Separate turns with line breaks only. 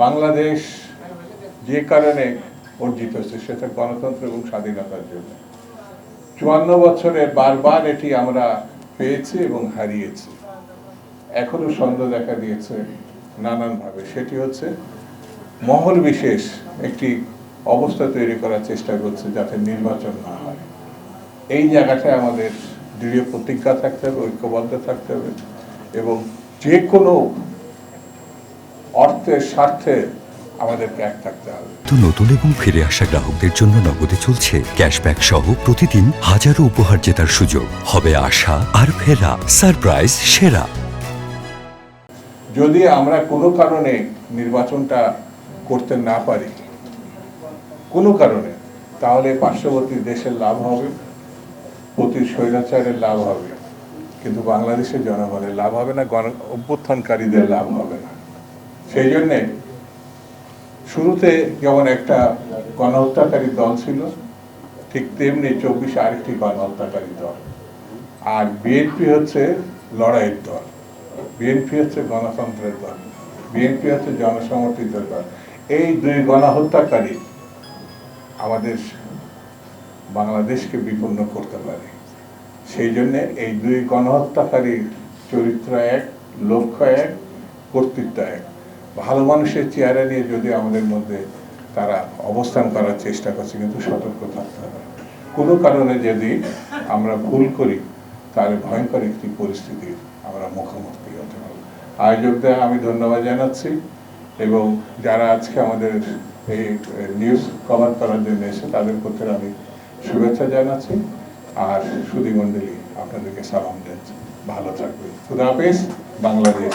বাংলাদেশ যে কারণে অর্জিত হচ্ছে সেটা গণতন্ত্র এবং স্বাধীনতার জন্য। ৫৪ বছরে বারবার এটি আমরা পেয়েছি এবং হারিয়েছি। এখনো সন্দেহ দেখা দিয়েছে নানানভাবে। সেটি হচ্ছে মহল বিশেষ একটি অবস্থা তৈরি করার চেষ্টা করছে যাতে নির্বাচন না হয়। এই জায়গাটায় আমাদের দৃঢ় প্রতিজ্ঞা থাকতে হবে, ঐক্যবদ্ধ থাকতে হবে এবং যে কোনো অর্থের স্বার্থে আমাদেরকে এক থাকতে হবে।
নতুন এবং ফিরে আসা গ্রাহকদের জন্য নগদে চলছে ক্যাশব্যাক সহ প্রতিদিন হাজারো উপহার জেতার সুযোগ। হবে আশা আর ফেরা, সারপ্রাইজ সেরা।
যদি আমরা কোনো কারণে নির্বাচনটা করতে না পারি, কোনো কারণে, তাহলে পার্শ্ববর্তী দেশের লাভ হবে, প্রতি স্বৈরাচারের লাভ হবে, কিন্তু বাংলাদেশের জনগণের লাভ হবে না, অভ্যুত্থানকারীদের লাভ হবে না। সেই জন্যে শুরুতে যেমন একটা গণহত্যাকারী দল ছিল, ঠিক তেমনি ২৪ আরেকটি গণহত্যাকারী দল। আর বিএনপি হচ্ছে লড়াইয়ের দল, বিএনপি হচ্ছে গণতন্ত্রের দল, বিএনপি হচ্ছে জনসমর্থিত দল। এই দুই গণহত্যাকারী আমাদের বাংলাদেশকে বিপন্ন করতে পারে। সেই জন্যে এই দুই গণহত্যাকারীর চরিত্র এক, লক্ষ্য এক, কর্তৃত্ব এক। ভালো মানুষের চেহারা নিয়ে যদি আমাদের মধ্যে তারা অবস্থান করার চেষ্টা করছে, কিন্তু সতর্ক থাকতে হবে। কোনো কারণে যদি আমরা ভুল করি তাহলে ভয়ঙ্কর একটি পরিস্থিতির আমরা মুখোমুখি হতে হবে। আয়োজকদের আমি ধন্যবাদ জানাচ্ছি এবং যারা আজকে আমাদের এই নিউজ কভার করার জন্য এসে তাদের প্রতি আমি শুভেচ্ছা জানাচ্ছি। আর সুধী মণ্ডলী আপনাদেরকে সালাম দিচ্ছি। ভালো থাকবেন। খুদা হাফেজ। বাংলাদেশ।